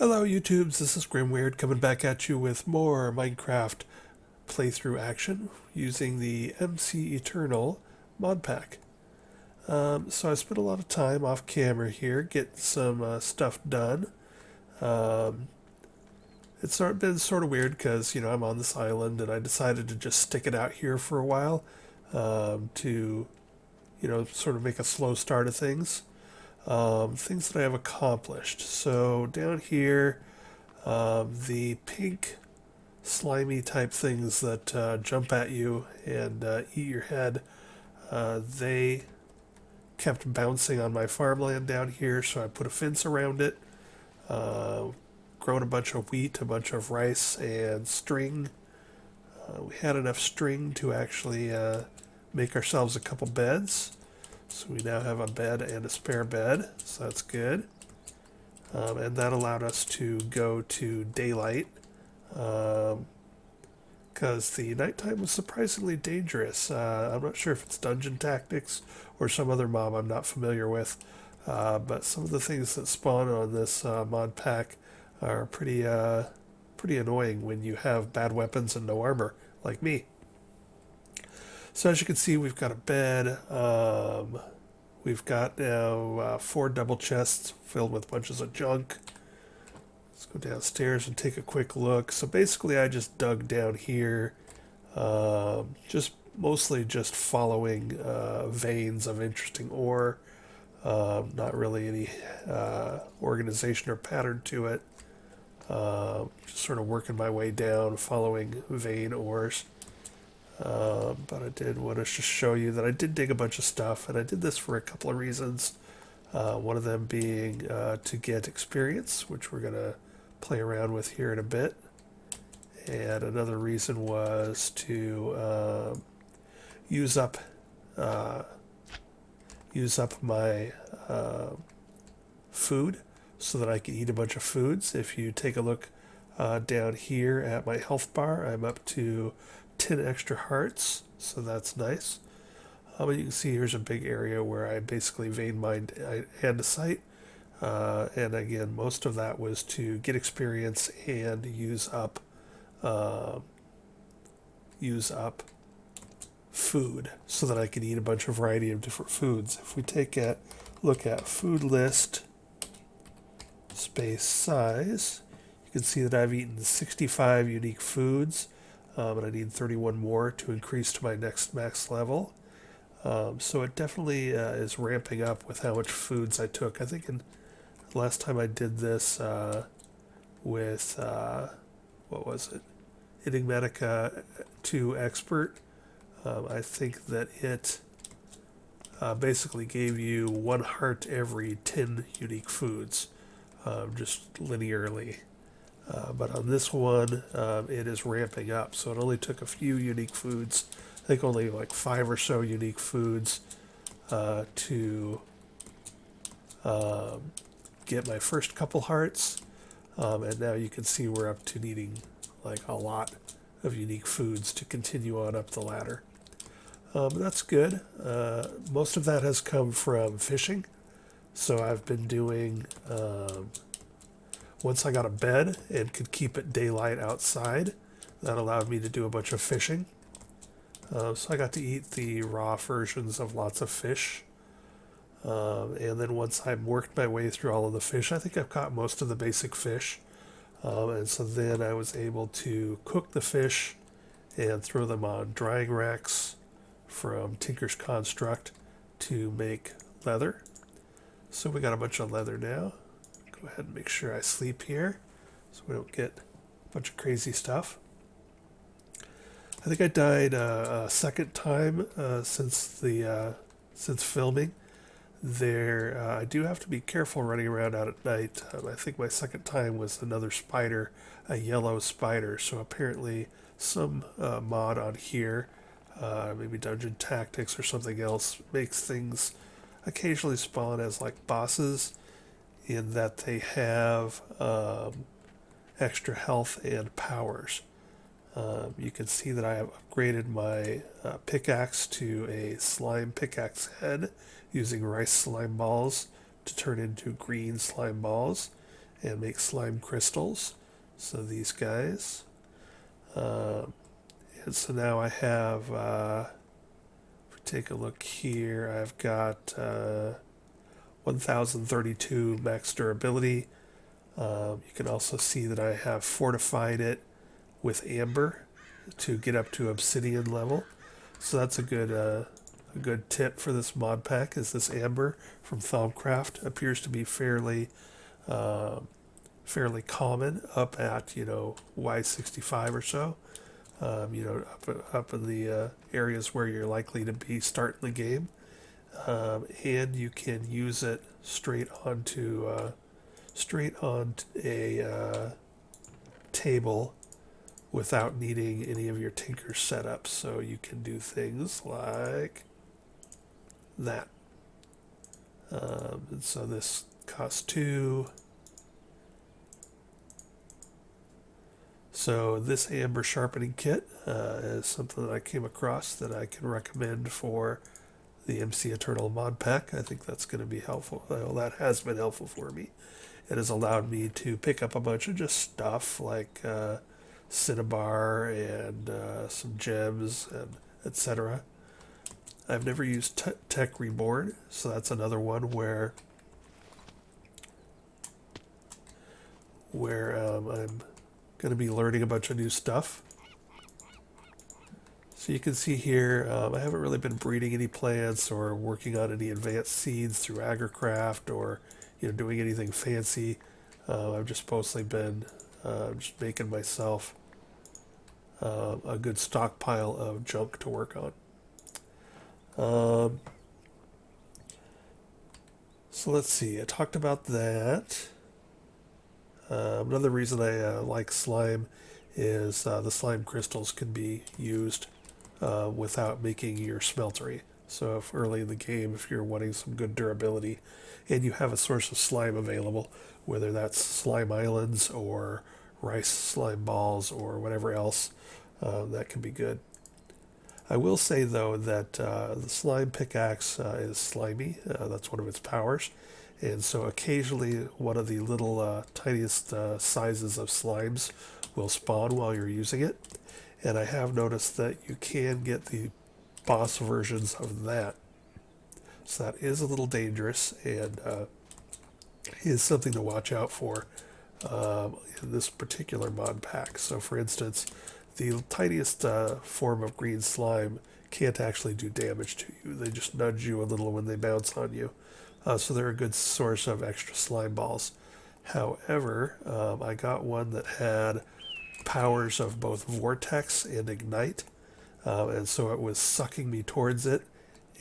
Hello YouTubes, this is Grimweird coming back at you with more Minecraft playthrough action using the MC Eternal mod pack. So I spent a lot of time off camera here getting some stuff done. Um, been sort of weird because, I'm on this island and I decided to just stick it out here for a while to, sort of make a slow start of things. Things that I have accomplished. So down here, the pink slimy type things that jump at you and eat your head, they kept bouncing on my farmland down here, so I put a fence around it, uh, grown a bunch of wheat, a bunch of rice, and string. We had enough string to actually make ourselves a couple beds. So we now have a bed and a spare bed, so that's good. And that allowed us to go to daylight because the nighttime was surprisingly dangerous. I'm not sure if it's dungeon tactics or some other mob I'm not familiar with, but some of the things that spawn on this mod pack are pretty annoying when you have bad weapons and no armor, like me. So as you can see, we've got a bed. We've got now 4 double chests filled with bunches of junk. Let's go downstairs and take a quick look. So basically I just dug down here, just mostly just following veins of interesting ore. Not really any organization or pattern to it. Just sort of working my way down, following vein ores. But I did want to just show you that I did dig a bunch of stuff, and I did this for a couple of reasons. One of them being to get experience, which we're going to play around with here in a bit. And another reason was to use up my food so that I can eat a bunch of foods. If you take a look down here at my health bar, I'm up to 10 extra hearts, so that's nice. And you can see here's a big area where I basically vein mined andesite. And again, most of that was to get experience and use up food so that I can eat a bunch of variety of different foods. If we take a look at food list space size, you can see that I've eaten 65 unique foods. And I need 31 more to increase to my next max level. So it definitely is ramping up with how much foods I took. I think last time I did this with, what was it? Enigmatica 2 Expert. I think that it basically gave you 1 heart every 10 unique foods, just linearly. But on this one, it is ramping up. So it only took a few unique foods. I think only like 5 or so unique foods to get my first couple hearts. And now you can see we're up to needing like a lot of unique foods to continue on up the ladder. But that's good. Most of that has come from fishing. So I've been doing... once I got a bed and could keep it daylight outside, that allowed me to do a bunch of fishing. So I got to eat the raw versions of lots of fish. And then once I worked my way through all of the fish, I think I've caught most of the basic fish. And so then I was able to cook the fish and throw them on drying racks from Tinker's Construct to make leather. So we got a bunch of leather now. Go ahead and make sure I sleep here so we don't get a bunch of crazy stuff. I think I died a second time since filming. I do have to be careful running around out at night. I think my second time was another spider, a yellow spider. So apparently some mod on here, maybe Dungeon Tactics or something else, makes things occasionally spawn as like bosses, in that they have extra health and powers. You can see that I have upgraded my pickaxe to a slime pickaxe head using rice slime balls to turn into green slime balls. and make slime crystals. So these guys. Um, and so now I have, if we take a look here, I've got 1032 max durability. You can also see that I have fortified it with amber to get up to obsidian level. So that's a good tip for this mod pack is this amber from Thaumcraft appears to be uh, fairly common up at Y65 or so. Up in the areas where you're likely to be starting the game, and you can use it straight on a table without needing any of your tinker setups. So you can do things like that. And so this costs 2. So this amber sharpening kit is something that I came across that I can recommend for the MC Eternal mod pack. I think that's going to be helpful. Well, that has been helpful for me. It has allowed me to pick up a bunch of just stuff like cinnabar and some gems and etc. I've never used Tech Reborn, so that's another one where I'm going to be learning a bunch of new stuff. So you can see here, I haven't really been breeding any plants or working on any advanced seeds through Agricraft or doing anything fancy. I've just mostly been just making myself a good stockpile of junk to work on. So let's see, I talked about that. Another reason I like slime is the slime crystals can be used without making your smeltery. So if early in the game, if you're wanting some good durability and you have a source of slime available, whether that's slime islands or rice slime balls or whatever else, that can be good. I will say though that the slime pickaxe is slimy. That's one of its powers. And so occasionally one of the little tiniest sizes of slimes will spawn while you're using it. And I have noticed that you can get the boss versions of that. So that is a little dangerous and is something to watch out for in this particular mod pack. So for instance, the tiniest form of green slime can't actually do damage to you. They just nudge you a little when they bounce on you. So they're a good source of extra slime balls. However, I got one that had powers of both vortex and ignite, and so it was sucking me towards it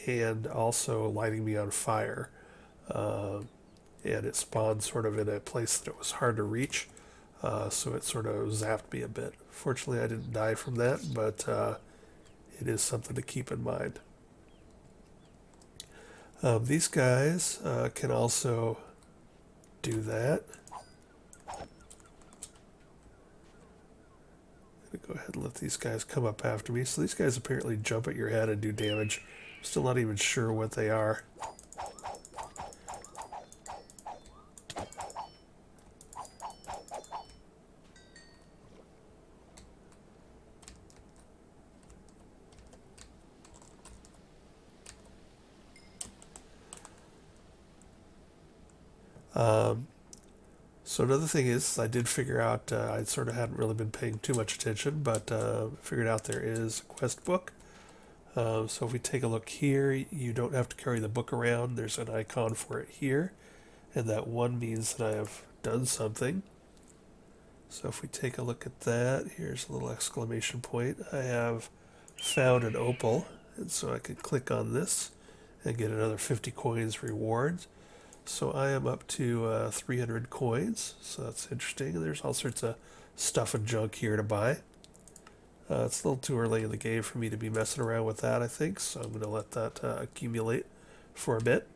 and also lighting me on fire. And it spawned sort of in a place that it was hard to reach, so it sort of zapped me a bit. Fortunately, I didn't die from that, but it is something to keep in mind. These guys can also do that. I'm going to go ahead and let these guys come up after me. So these guys apparently jump at your head and do damage. I'm still not even sure what they are. So another thing is, I did figure out, I sort of hadn't really been paying too much attention, but figured out there is a quest book. So if we take a look here, you don't have to carry the book around. There's an icon for it here, and that one means that I have done something. So if we take a look at that, here's a little exclamation point. I have found an opal, and so I could click on this and get another 50 coins reward. So I am up to 300 coins, so that's interesting. And there's all sorts of stuff and junk here to buy. It's a little too early in the game for me to be messing around with that, I think, so I'm going to let that accumulate for a bit.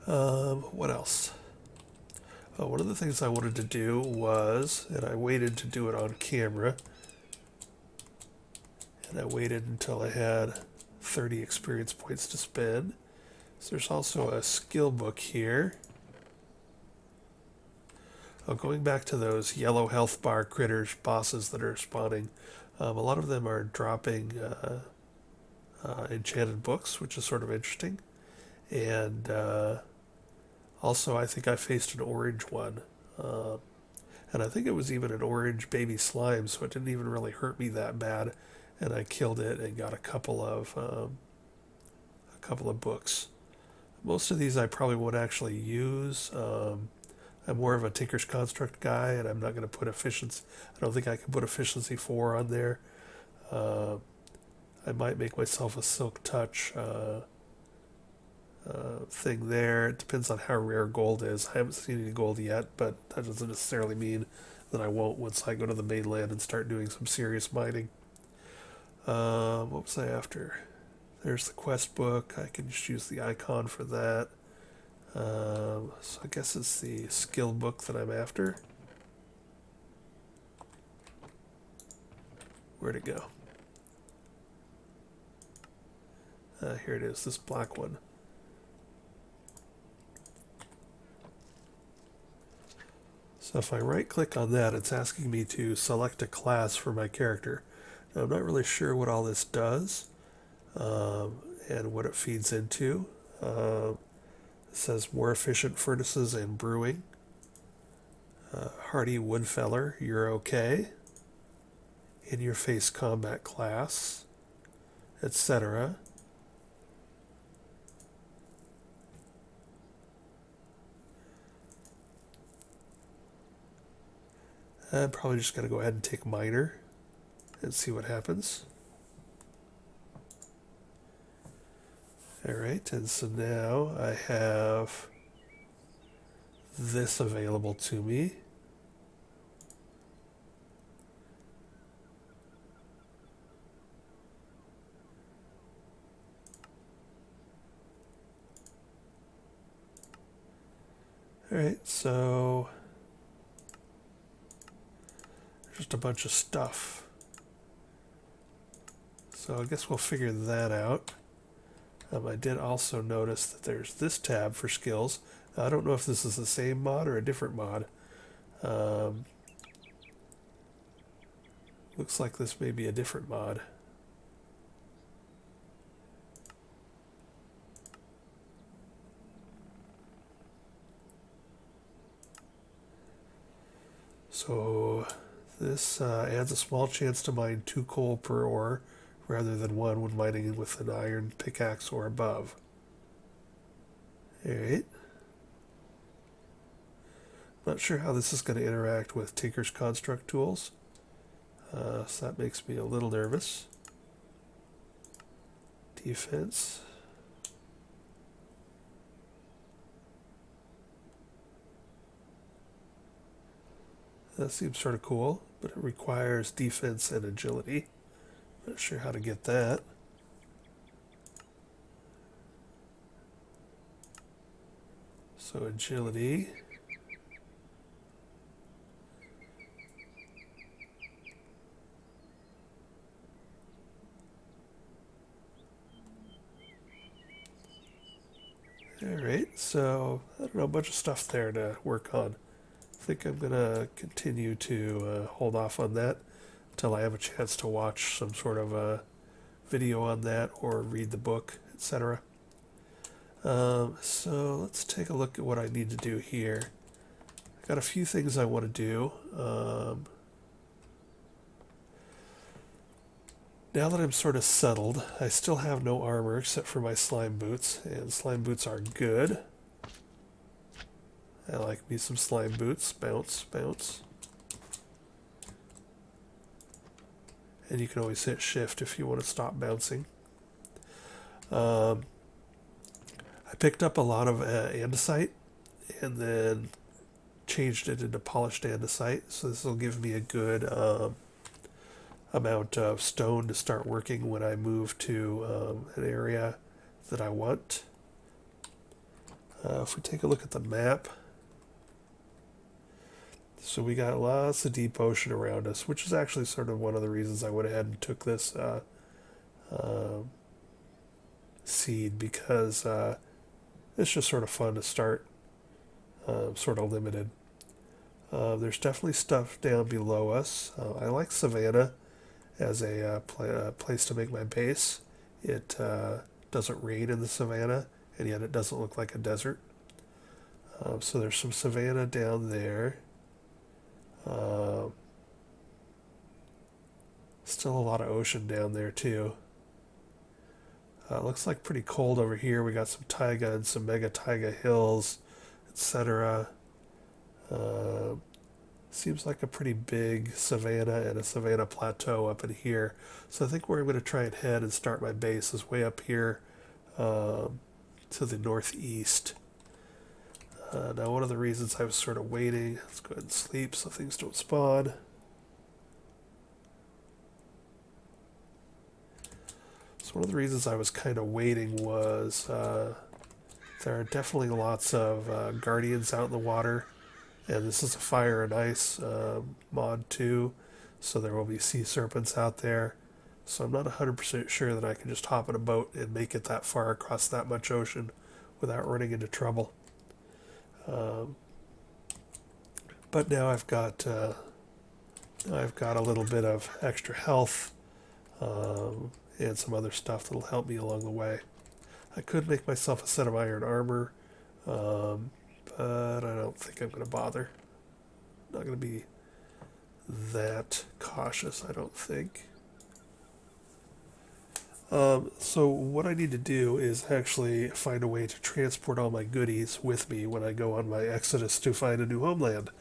What else? One of the things I wanted to do was, and I waited to do it on camera, and I waited until I had 30 experience points to spend. So there's also a skill book here. Oh, going back to those yellow health bar critters, bosses that are spawning, a lot of them are dropping enchanted books, which is sort of interesting. And also, I think I faced an orange one. Uh, and I think it was even an orange baby slime, so it didn't even really hurt me that bad. And I killed it and got a couple of books. Most of these I probably won't actually use. I'm more of a Tinker's Construct guy, and I'm not going to put efficiency. I don't think I can put efficiency 4 on there. Uh, I might make myself a Silk Touch thing there. It depends on how rare gold is. I haven't seen any gold yet, but that doesn't necessarily mean that I won't once I go to the mainland and start doing some serious mining. What was I after? There's the quest book. I can just use the icon for that. So I guess it's the skill book that I'm after. Where'd it go? Here it is, this black one. So if I right click on that, it's asking me to select a class for my character. Now, I'm not really sure what all this does and what it feeds into. It says more efficient furnaces and brewing. Hardy Woodfeller, you're okay. In your face combat class, etc. I'm probably just going to go ahead and take minor and see what happens. Alright, and so now I have this available to me. Alright, so just a bunch of stuff. So I guess we'll figure that out. I did also notice that there's this tab for skills. Now, I don't know if this is the same mod or a different mod. Looks like this may be a different mod. So this adds a small chance to mine 2 coal per ore rather than 1 when mining with an iron pickaxe or above. Alright. Not sure how this is going to interact with Tinker's Construct tools. So that makes me a little nervous. Defense. That seems sort of cool, but it requires defense and agility. Not sure how to get that. So agility. Alright, so I don't know, a bunch of stuff there to work on. I think I'm going to continue to hold off on that until I have a chance to watch some sort of a video on that or read the book, etc. So let's take a look at what I need to do here. I've got a few things I want to do. Now that I'm sort of settled, I still have no armor except for my slime boots, and slime boots are good. I like me some slime boots. Bounce, bounce. And you can always hit shift if you want to stop bouncing. I picked up a lot of andesite and then changed it into polished andesite. So this will give me a good amount of stone to start working when I move to an area that I want. If we take a look at the map, so we got lots of deep ocean around us, which is actually sort of one of the reasons I went ahead and took this seed, because it's just sort of fun to start, sort of limited. There's definitely stuff down below us. I like Savannah as a place to make my base. It doesn't rain in the Savannah, and yet it doesn't look like a desert. So there's some Savannah down there. Uh, Still a lot of ocean down there too. Looks like pretty cold over here. We got some taiga and some mega taiga hills, etc. Seems like a pretty big savanna and a Savannah Plateau up in here. So I think where I'm going to try and head and start my base is way up here to the northeast. Now, one of the reasons I was sort of waiting, let's go ahead and sleep so things don't spawn. So one of the reasons I was kind of waiting was there are definitely lots of guardians out in the water, and this is a fire and ice mod too, so there will be sea serpents out there. So I'm not 100% sure that I can just hop in a boat and make it that far across that much ocean without running into trouble. But now I've got a little bit of extra health and some other stuff that'll help me along the way. I could make myself a set of iron armor, but I don't think I'm going to bother. Not going to be that cautious, I don't think. So what I need to do is actually find a way to transport all my goodies with me when I go on my exodus to find a new homeland.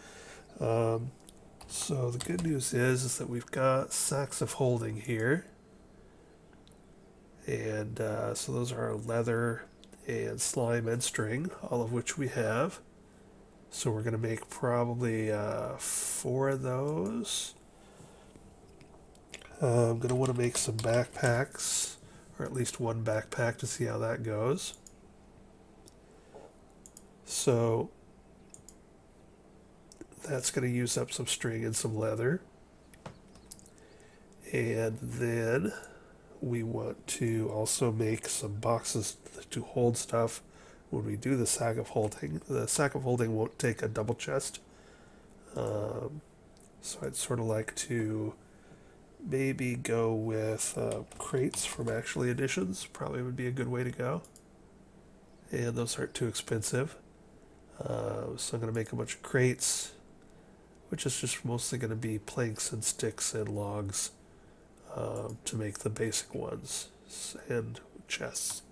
So the good news is that we've got sacks of holding here. And so those are leather and slime and string, all of which we have. So we're going to make probably 4 of those. I'm going to want to make some backpacks, or at least one backpack to see how that goes. So that's going to use up some string and some leather. And then we want to also make some boxes to hold stuff when we do the sack of holding. The sack of holding won't take a double chest. So I'd sort of like to maybe go with crates from Actually Editions. Probably would be a good way to go. And those aren't too expensive. So I'm going to make a bunch of crates, which is just mostly going to be planks and sticks and logs to make the basic ones, and chests.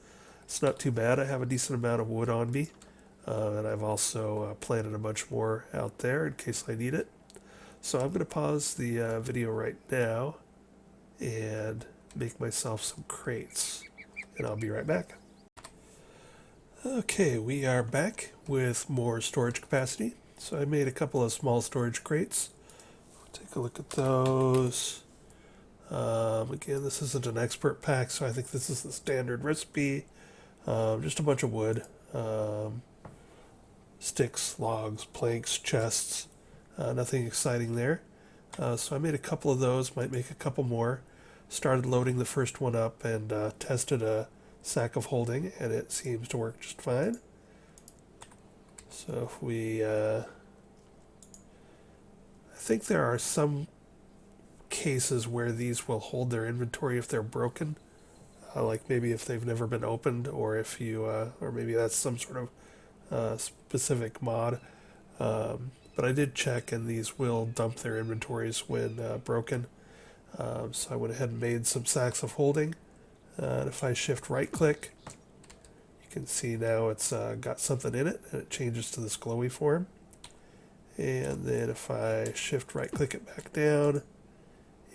It's not too bad. I have a decent amount of wood on me, and I've also planted a bunch more out there in case I need it. So I'm going to pause the video right now and make myself some crates, and I'll be right back. Okay, we are back with more storage capacity. So I made a couple of small storage crates. Take a look at those. Again, this isn't an expert pack, so I think this is the standard recipe. Just a bunch of wood, sticks, logs, planks, chests. Nothing exciting there. So I made a couple of those, might make a couple more. Started loading the first one up and tested a sack of holding, and it seems to work just fine. So if we... I think there are some cases where these will hold their inventory if they're broken, like maybe if they've never been opened, or if you or maybe that's some sort of specific mod, but I did check and these will dump their inventories when broken. So I went ahead and made some sacks of holding, and if I shift right click, you can see now it's got something in it and it changes to this glowy form. And then if I shift right click it back down,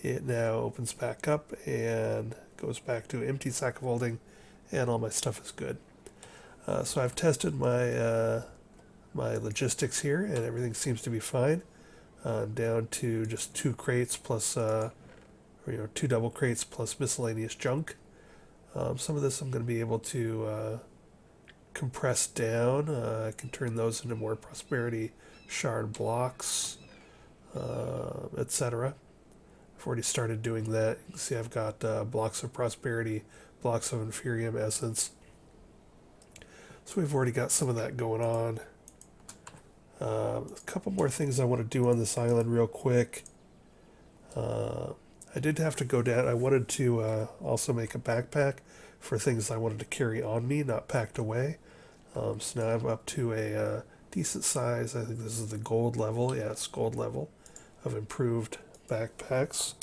it now opens back up and goes back to empty sack of holding, and all my stuff is good. So I've tested my my logistics here, and everything seems to be fine. Down to just 2 crates plus, 2 double crates plus miscellaneous junk. Some of this I'm going to be able to compress down. I can turn those into more prosperity shard blocks, etc. I've already started doing that. You can see I've got blocks of prosperity, blocks of inferium essence. So we've already got some of that going on. A couple more things I want to do on this island real quick. I did have to go down. I wanted to also make a backpack for things I wanted to carry on me, not packed away. So now I'm up to a decent size. I think this is the gold level. Yeah, it's gold level of improved backpacks.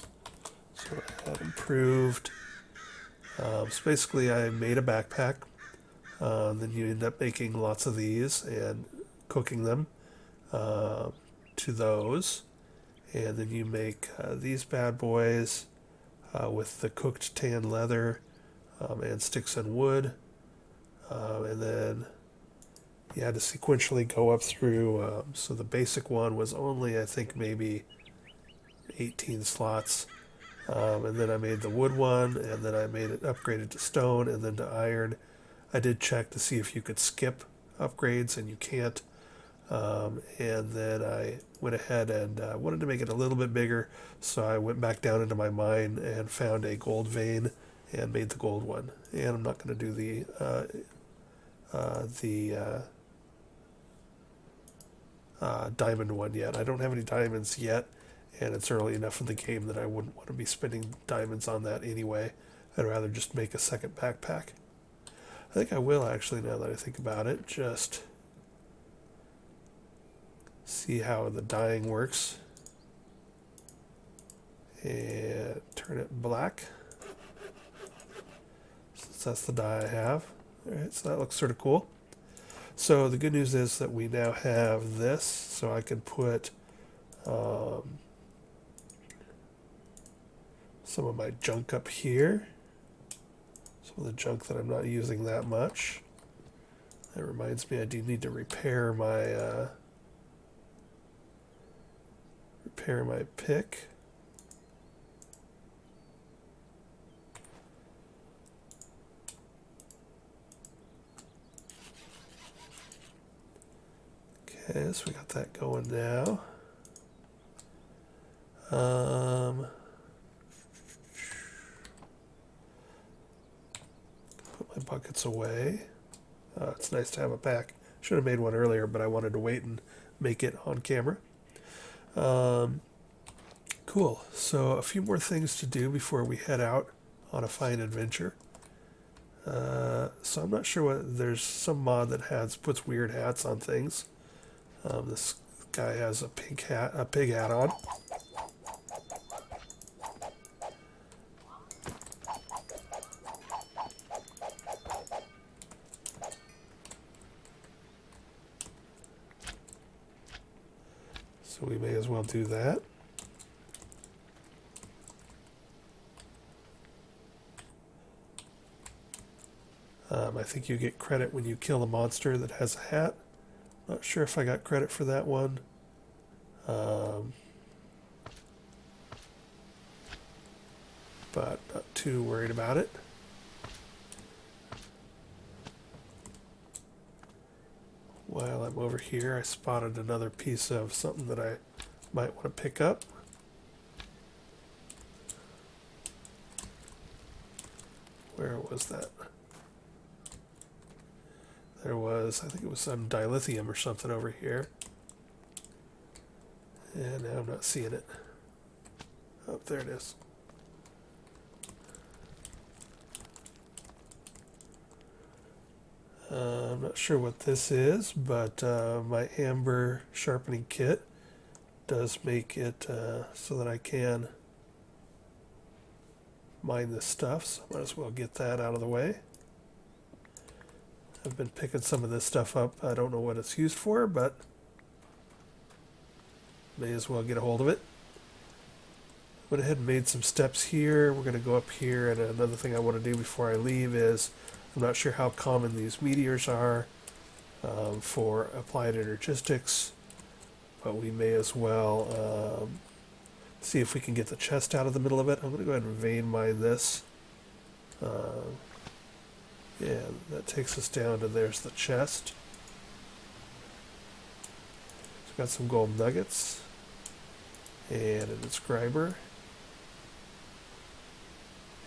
So I had improved. So basically, I made a backpack. Then you end up making lots of these and cooking them to those. And then you make these bad boys with the cooked tan leather and sticks and wood. And then you had to sequentially go up through. So the basic one was only, I think, maybe 18 slots. And then I made the wood one, and then I made it upgraded to stone and then to iron. I did check to see if you could skip upgrades, and you can't. And then I went ahead and wanted to make it a little bit bigger, so I went back down into my mine and found a gold vein and made the gold one. And I'm not going to do the diamond one yet. I don't have any diamonds yet, and it's early enough in the game that I wouldn't want to be spending diamonds on that anyway. I'd rather just make a second backpack. I think I will actually, now that I think about it, just see how the dyeing works and turn it black, since that's the dye I have. Alright, so that looks sort of cool. So the good news is that we now have this, so I can put some of my junk up here, some of the junk that I'm not using that much. That reminds me, I do need to repair my pick. Okay, so we got that going now. Put my buckets away. It's nice to have a pack. Should have made one earlier, but I wanted to wait and make it on camera. Cool. So a few more things to do before we head out on a fine adventure. So I'm not sure what, there's some mod that puts weird hats on things. This guy has a pig hat on. So we may as well do that. I think you get credit when you kill a monster that has a hat. Not sure if I got credit for that one. But not too worried about it. While I'm over here, I spotted another piece of something that I might want to pick up. Where was that? There was, I think it was some dilithium or something over here. And now I'm not seeing it. Oh, there it is. I'm not sure what this is, but my amber sharpening kit does make it so that I can mine this stuff, so I might as well get that out of the way. I've been picking some of this stuff up. I don't know what it's used for, but may as well get a hold of it. Went ahead and made some steps here. We're going to go up here, and another thing I want to do before I leave is, I'm not sure how common these meteors are for applied energistics, but we may as well see if we can get the chest out of the middle of it. I'm going to go ahead and vein mine this. Yeah, that takes us down to, there's the chest. So we've got some gold nuggets and an inscriber.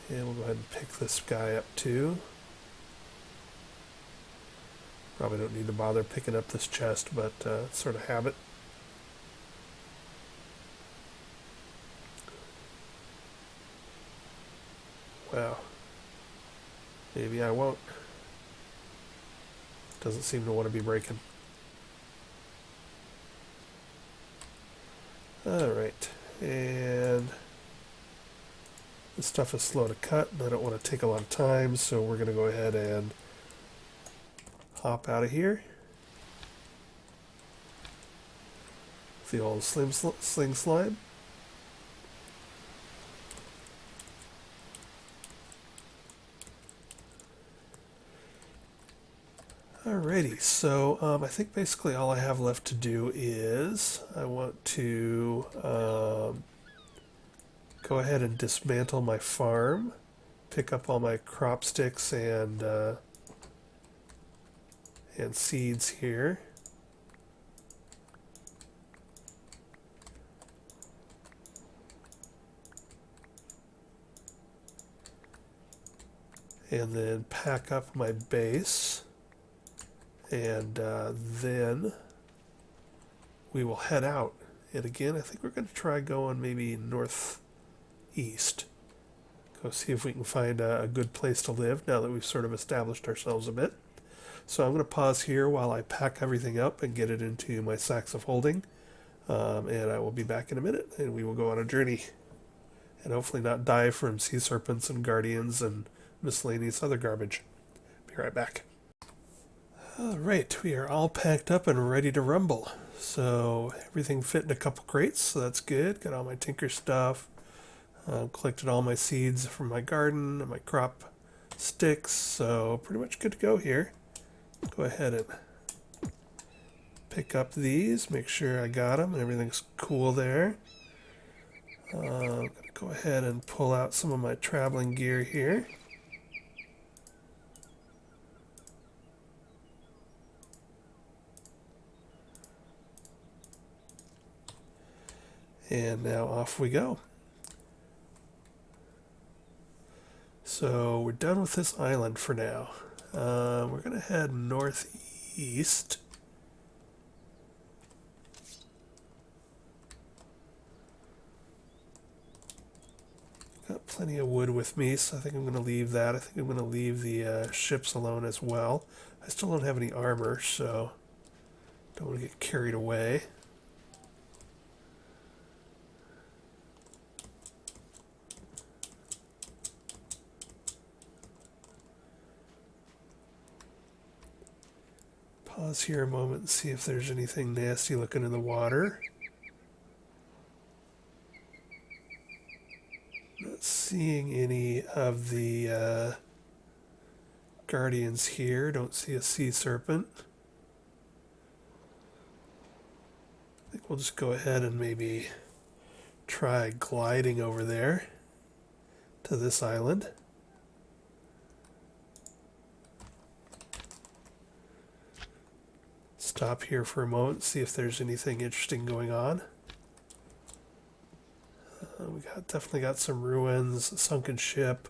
And we'll go ahead and pick this guy up too. Probably don't need to bother picking up this chest, but sort of habit. Wow. Maybe I won't. Doesn't seem to want to be breaking. Alright. And this stuff is slow to cut, and I don't want to take a lot of time, so we're going to go ahead and hop out of here. The old sling slime. Alrighty, so I think basically all I have left to do is I want to go ahead and dismantle my farm, pick up all my crop sticks and seeds here. And then pack up my base. And then we will head out. And again, I think we're going to try going maybe northeast. Go see if we can find a good place to live now that we've sort of established ourselves a bit. So I'm going to pause here while I pack everything up and get it into my sacks of holding. And I will be back in a minute, and we will go on a journey. And hopefully not die from sea serpents and guardians and miscellaneous other garbage. Be right back. Alright, we are all packed up and ready to rumble. So everything fit in a couple crates, so that's good. Got all my tinker stuff. Collected all my seeds from my garden and my crop sticks, so pretty much good to go here. Go ahead and pick up these, make sure I got them and everything's cool there. I'm going to go ahead and pull out some of my traveling gear here. And now off we go. So we're done with this island for now. We're going to head northeast. Got plenty of wood with me, so I think I'm going to leave that. I think I'm going to leave the ships alone as well. I still don't have any armor, so don't want to get carried away. Pause here a moment and see if there's anything nasty looking in the water. Not seeing any of the guardians here. Don't see a sea serpent. I think we'll just go ahead and maybe try gliding over there to this island. Stop here for a moment, see if there's anything interesting going on. We definitely got some ruins, a sunken ship,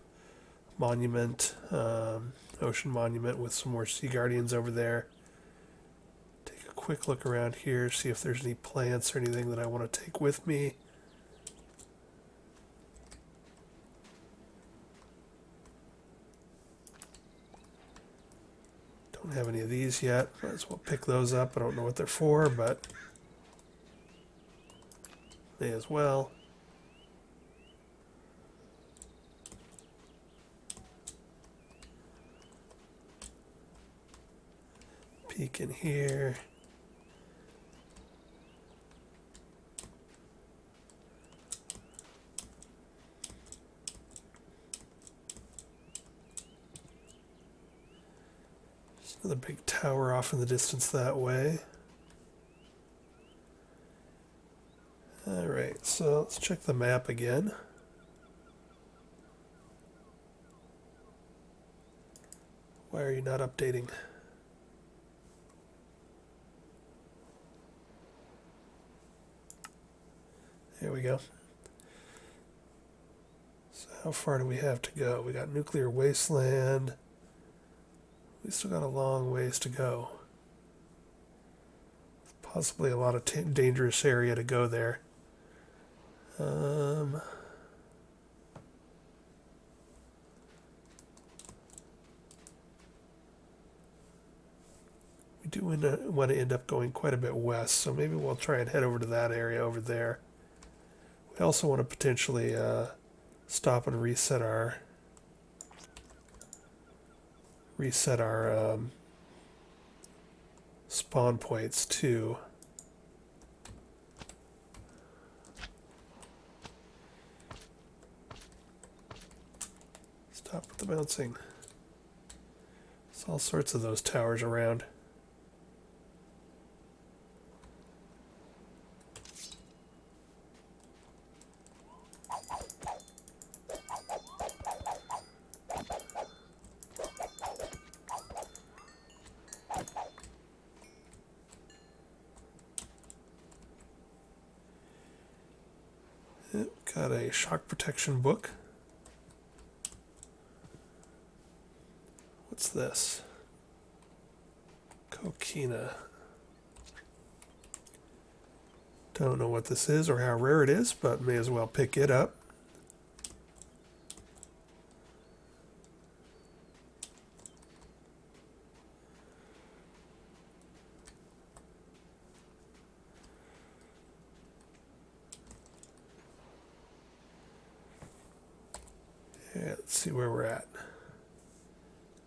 monument, ocean monument with some more sea guardians over there. Take a quick look around here, see if there's any plants or anything that I want to take with me. Don't have any of these yet. Might as well pick those up. I don't know what they're for, but may as well. Peek in here. Another big tower off in the distance that way. Alright, so let's check the map again. Why are you not updating? There we go. So how far do we have to go? We got nuclear wasteland. We still got a long ways to go. Possibly a lot of dangerous area to go there. We do want to end up going quite a bit west, so maybe we'll try and head over to that area over there. We also want to potentially stop and reset our spawn points too. Stop with the bouncing. There's all sorts of those towers around. Got a shock protection book. What's this? Coquina. Don't know what this is or how rare it is, but may as well pick it up. Yeah, let's see where we're at.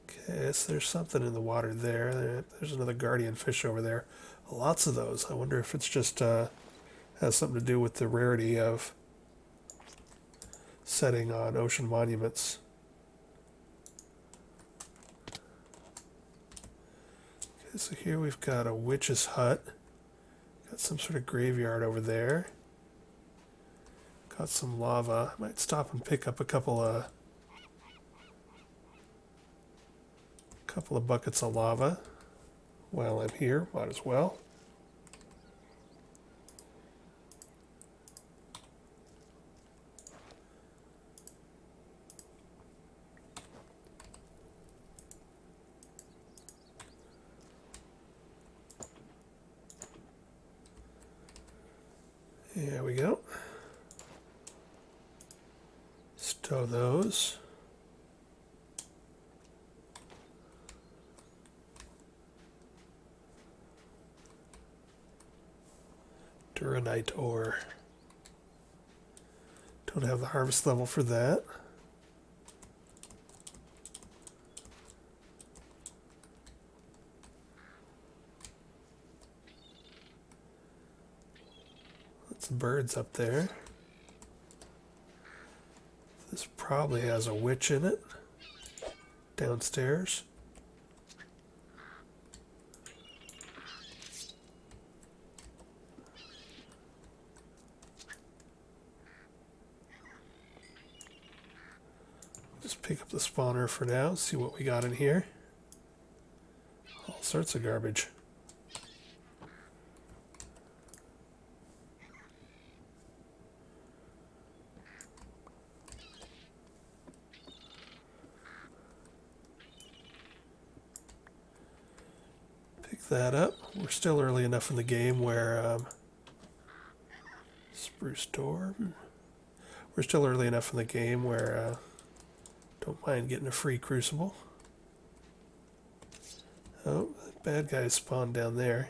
Okay, so there's something in the water there. There's another guardian fish over there. Lots of those. I wonder if it's just has something to do with the rarity of setting on ocean monuments. Okay, so here we've got a witch's hut. Got some sort of graveyard over there. Got some lava. I might stop and pick up a couple of buckets of lava while I'm here. Might as well. There we go. Stow those. Duranite ore. Don't have the harvest level for that. Lots of birds up there. This probably has a witch in it. Downstairs. Just pick up the spawner for now, see what we got in here. All sorts of garbage. Pick that up. We're still early enough in the game where spruce door. We're still early enough in the game where don't mind getting a free crucible. Oh, bad guys spawned down there.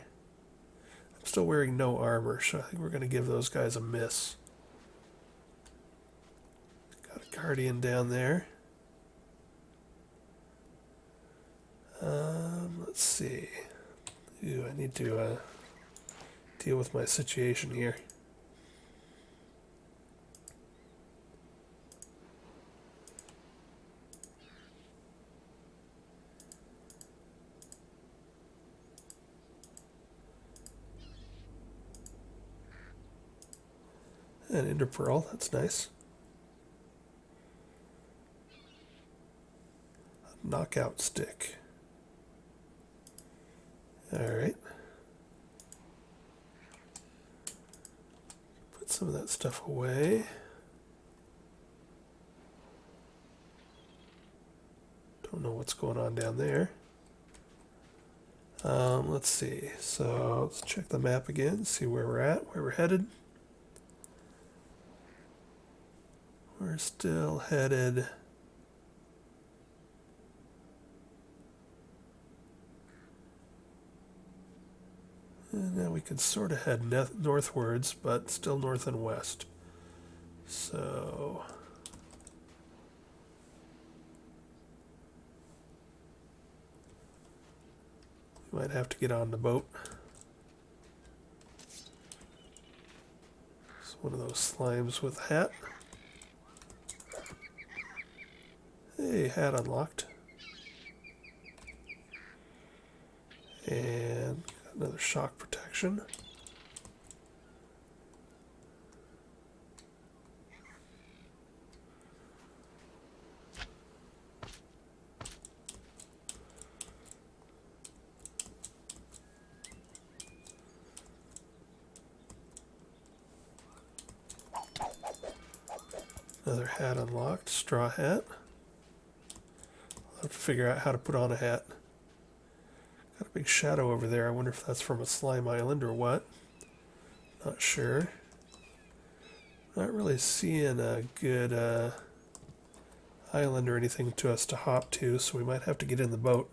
I'm still wearing no armor, so I think we're going to give those guys a miss. Got a guardian down there. Let's see. Ooh, I need to deal with my situation here. An ender pearl, that's nice. A knockout stick. Alright. Put some of that stuff away. Don't know what's going on down there. Let's see. So let's check the map again, see where we're at, where we're headed. We're still headed and now we can sort of head northwards, but still north and west. So we might have to get on the boat. It's one of those slimes with a hat. Hey, hat unlocked. And another shock protection. Another hat unlocked, straw hat. I'll have to figure out how to put on a hat. Got a big shadow over there. I wonder if that's from a slime island or what. Not sure. Not really seeing a good island or anything to us to hop to, so we might have to get in the boat.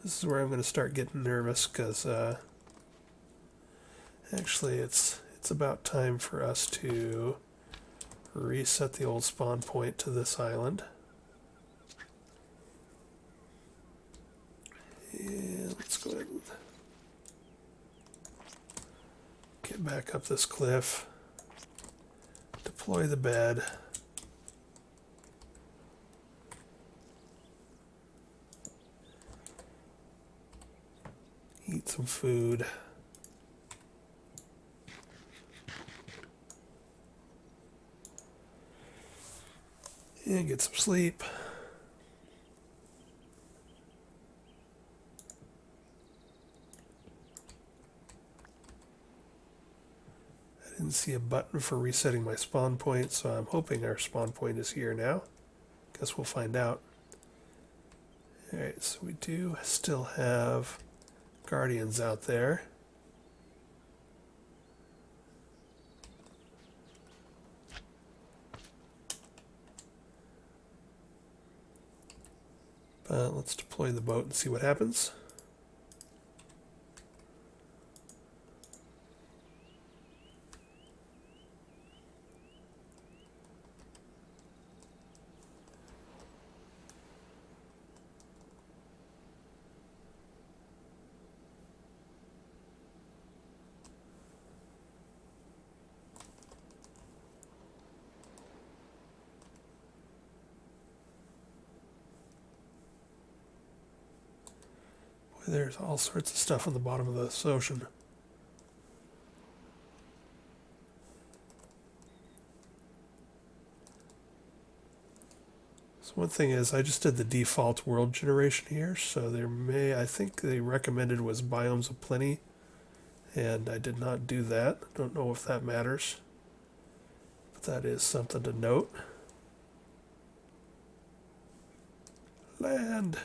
This is where I'm going to start getting nervous because actually it's about time for us to reset the old spawn point to this island. And let's go ahead and get back up this cliff, deploy the bed. Eat some food. And get some sleep. I didn't see a button for resetting my spawn point, so I'm hoping our spawn point is here now. Guess we'll find out. Alright, so we do still have guardians out there. But let's deploy the boat and see what happens. There's all sorts of stuff on the bottom of this ocean. So one thing is, I just did the default world generation here, so I think they recommended was biomes of plenty, and I did not do that. I don't know if that matters, but that is something to note. Land.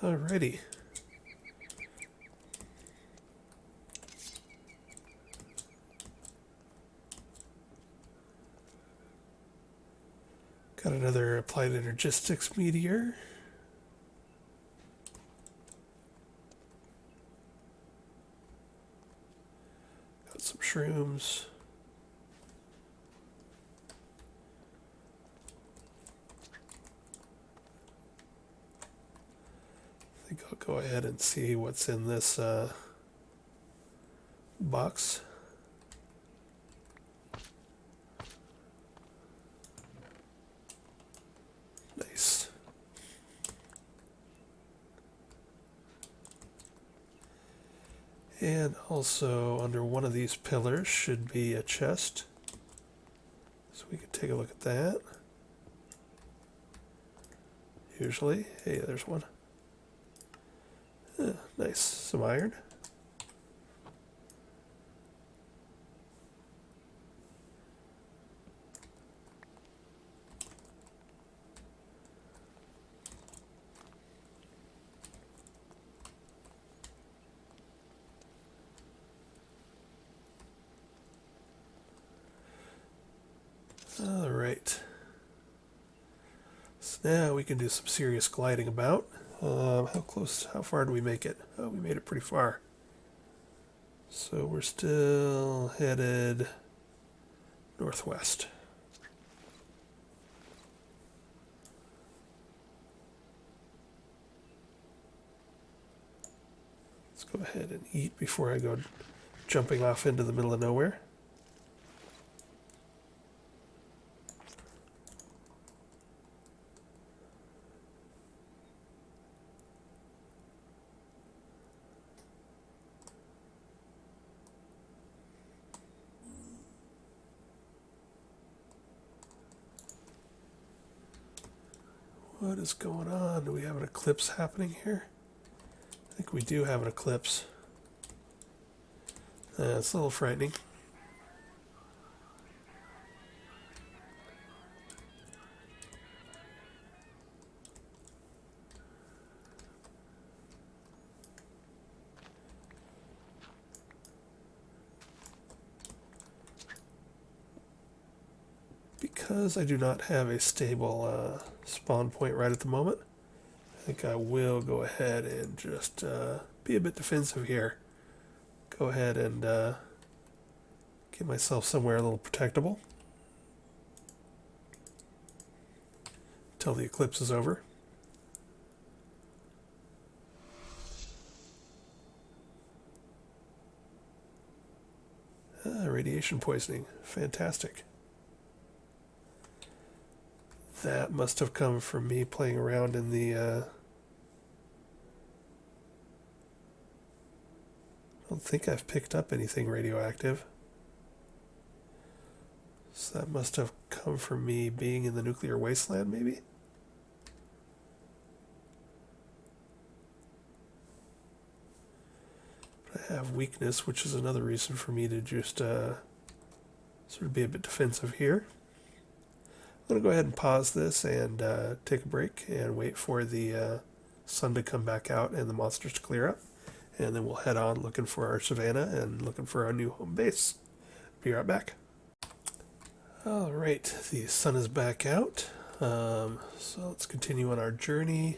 Alrighty. Got another applied energistics meteor. Got some shrooms. I think I'll go ahead and see what's in this box. Nice. And also under one of these pillars should be a chest. So we can take a look at that. Usually. Hey, there's one. Nice. Some iron. All right. So now we can do some serious gliding about. How far do we make it? Oh, we made it pretty far. So we're still headed northwest. Let's go ahead and eat before I go jumping off into the middle of nowhere. What is going on? Do we have an eclipse happening here? I think we do have an eclipse. It's a little frightening. Because I do not have a stable spawn point right at the moment, I think I will go ahead and just be a bit defensive here. Go ahead and get myself somewhere a little protectable until the eclipse is over. Radiation poisoning. Fantastic. That must have come from me playing around in the... I don't think I've picked up anything radioactive. So that must have come from me being in the nuclear wasteland, maybe? But I have weakness, which is another reason for me to just sort of be a bit defensive here. I'm going to go ahead and pause this and take a break and wait for the sun to come back out and the monsters to clear up. And then we'll head on looking for our Savannah and looking for our new home base. Be right back. All right, the sun is back out. So let's continue on our journey.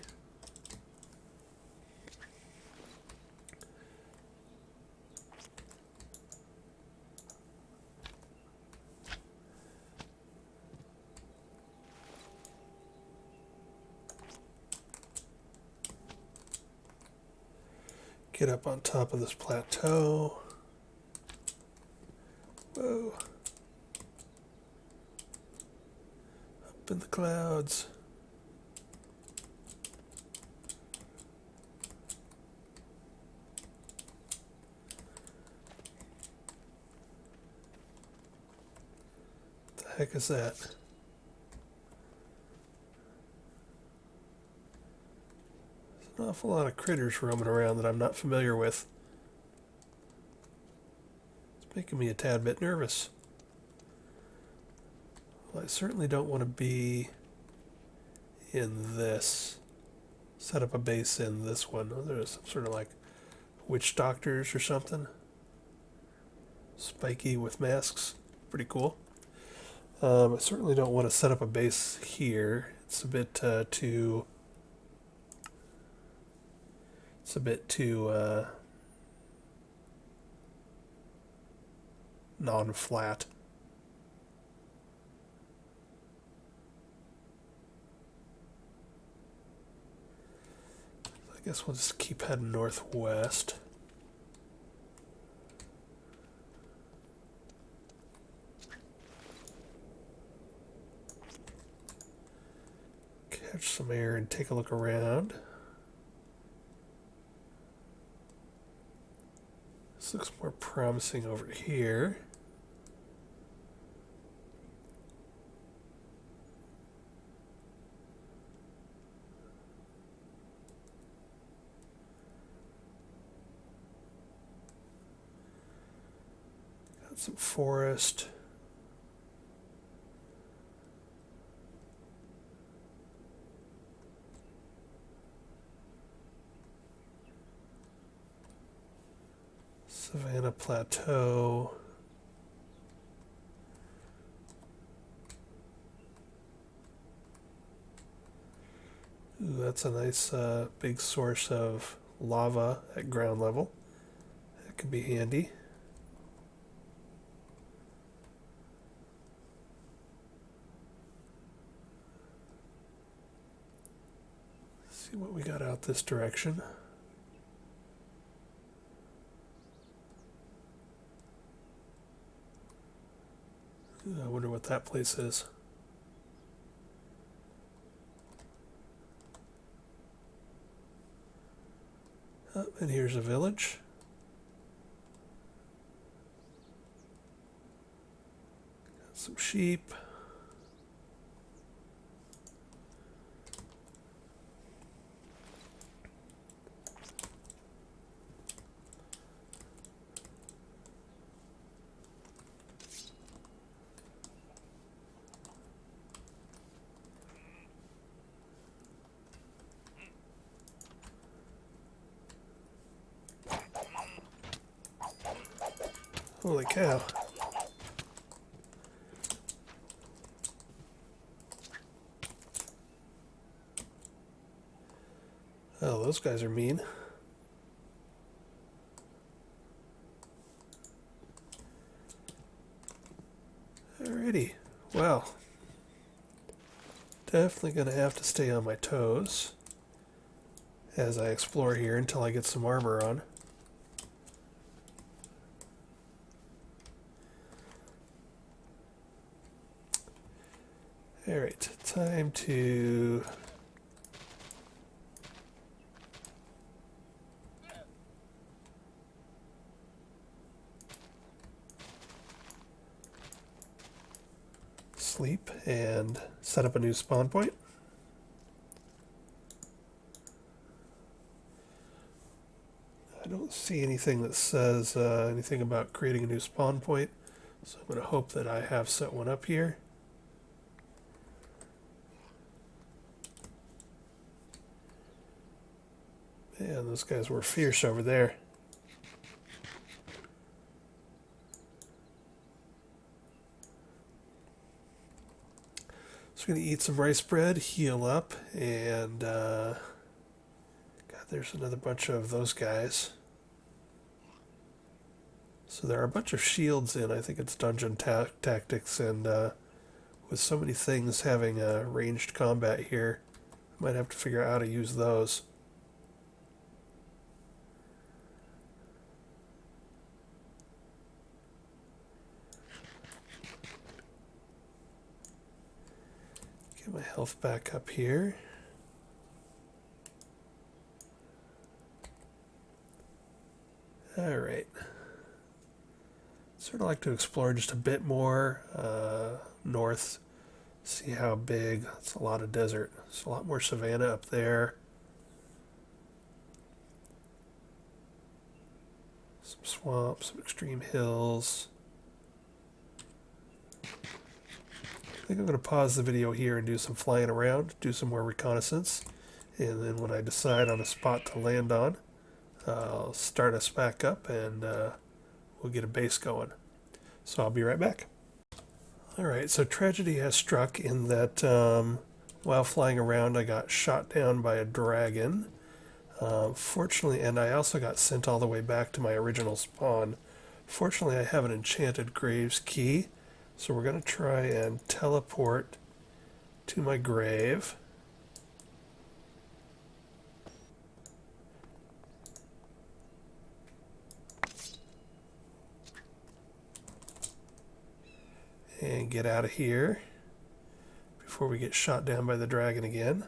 Get up on top of this plateau. Whoa. Up in the clouds. What the heck is that? An awful lot of critters roaming around that I'm not familiar with. It's making me a tad bit nervous. Well, I certainly don't want to be in this. Set up a base in this one. Oh, there's some sort of like witch doctors or something. Spiky with masks. Pretty cool. I certainly don't want to set up a base here. It's a bit too... It's a bit too non-flat. I guess we'll just keep heading northwest. Catch some air and take a look around. This looks more promising over here. Got some forest. Savannah Plateau. Ooh, that's a nice big source of lava at ground level. That could be handy. Let's see what we got out this direction. I wonder what that place is. Oh, and here's a village. Got some sheep. Holy cow. Oh, those guys are mean. Alrighty. Well, definitely going to have to stay on my toes as I explore here until I get some armor on. Alright, time to sleep and set up a new spawn point. I don't see anything that says anything about creating a new spawn point, so I'm going to hope that I have set one up here. Man, those guys were fierce over there. So we're going to eat some rice bread, heal up, and God, there's another bunch of those guys. So there are a bunch of shields in, I think it's dungeon tactics, and with so many things having ranged combat here, I might have to figure out how to use those. Get my health back up here. Alright. Sort of like to explore just a bit more north, see how big. It's a lot of desert. There's a lot more savanna up there. Some swamps, some extreme hills. I think I'm going to pause the video here and do some flying around, do some more reconnaissance, and then when I decide on a spot to land on, I'll start us back up and we'll get a base going. So I'll be right back. Alright, so tragedy has struck in that while flying around I got shot down by a dragon. Fortunately, and I also got sent all the way back to my original spawn. Fortunately, I have an enchanted Graves key, so we're going to try and teleport to my grave. And get out of here before we get shot down by the dragon again.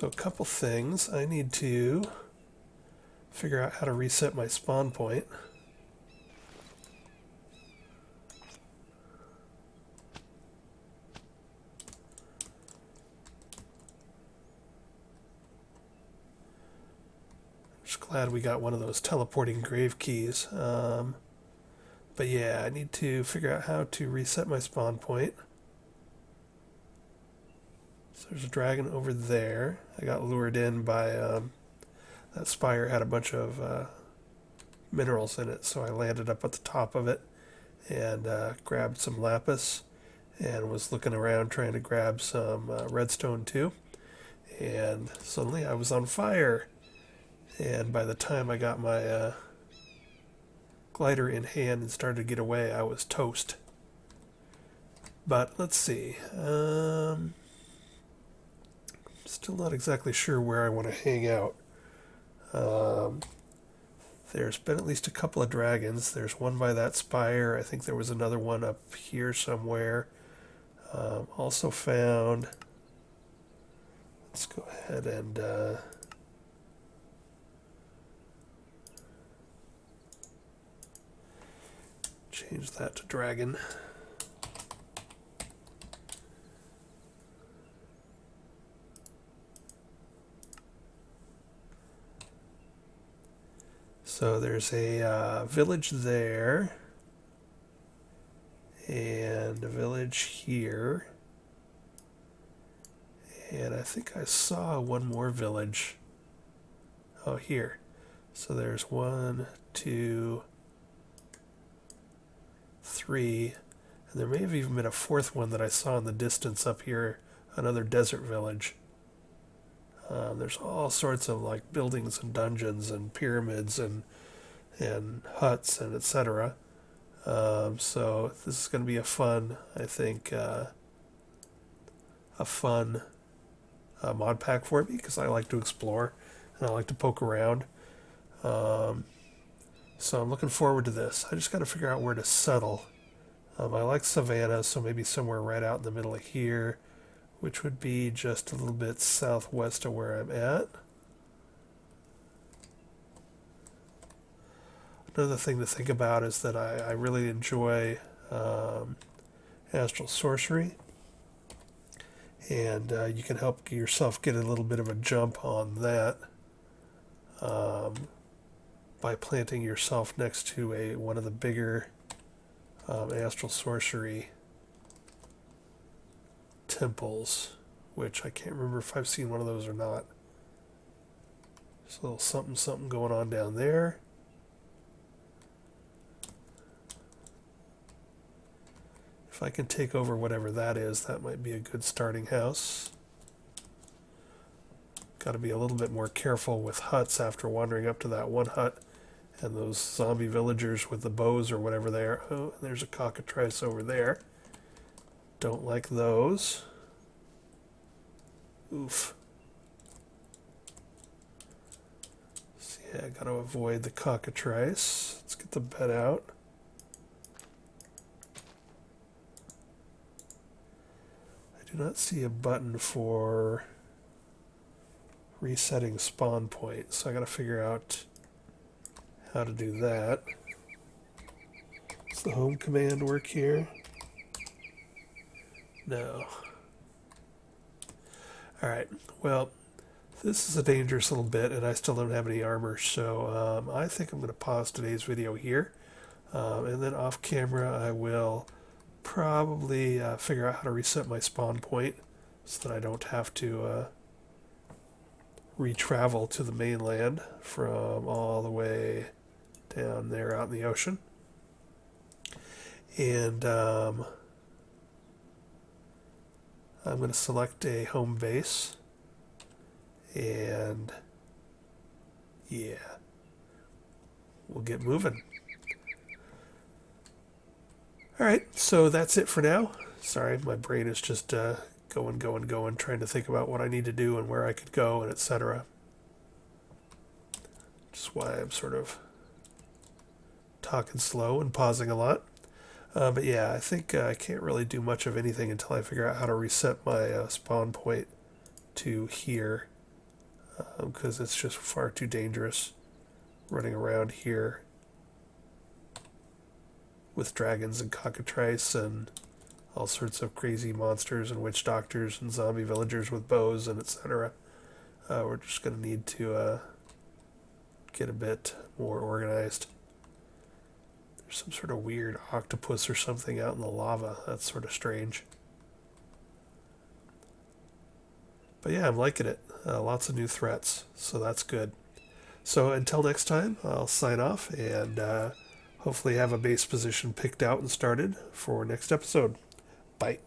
So a couple things. I need to figure out how to reset my spawn point. Just glad we got one of those teleporting grave keys. But yeah, I need to figure out how to reset my spawn point. So there's a dragon over there. I got lured in by that spire had a bunch of minerals in it, so I landed up at the top of it and grabbed some lapis and was looking around trying to grab some redstone too. And suddenly I was on fire. And by the time I got my glider in hand and started to get away, I was toast. But let's see. Still not exactly sure where I want to hang out. There's been at least a couple of dragons. There's one by that spire. I think there was another one up here somewhere. Also found... Let's go ahead and... change that to dragon. So there's a village there, and a village here, and I think I saw one more village. Oh, here. So there's 1, 2, 3, and there may have even been a fourth one that I saw in the distance up here, another desert village. There's all sorts of like buildings and dungeons and pyramids and huts and etc. So this is going to be a fun, I think, a fun mod pack for me because I like to explore and I like to poke around. So I'm looking forward to this. I just got to figure out where to settle. I like Savannah, so maybe somewhere right out in the middle of here, which would be just a little bit southwest of where I'm at. Another thing to think about is that I really enjoy astral sorcery, and you can help yourself get a little bit of a jump on that by planting yourself next to one of the bigger astral sorcery temples, which I can't remember if I've seen one of those or not. There's a little something something going on down there. If I can take over whatever that is, that might be a good starting house. Got to be a little bit more careful with huts after wandering up to that one hut and those zombie villagers with the bows or whatever they are. Oh, there's a cockatrice over there. Don't like those. Oof. So yeah, I got to avoid the cockatrice. Let's get the bed out. I do not see a button for resetting spawn point, so I got to figure out how to do that. Does the home command work here? No. Alright, well, this is a dangerous little bit, and I still don't have any armor, so I think I'm going to pause today's video here, and then off camera I will probably figure out how to reset my spawn point so that I don't have to re-travel to the mainland from all the way down there out in the ocean. And I'm going to select a home base, and yeah, we'll get moving. Alright, so that's it for now. Sorry, my brain is just going, trying to think about what I need to do and where I could go and etc. Which is why I'm sort of talking slow and pausing a lot. But yeah, I think I can't really do much of anything until I figure out how to reset my spawn point to here. because it's just far too dangerous running around here with dragons and cockatrice and all sorts of crazy monsters and witch doctors and zombie villagers with bows and etc. We're just going to need to get a bit more organized. There's some sort of weird octopus or something out in the lava. That's sort of strange. But yeah, I'm liking it. Lots of new threats, so that's good. So until next time, I'll sign off and hopefully have a base position picked out and started for next episode. Bye.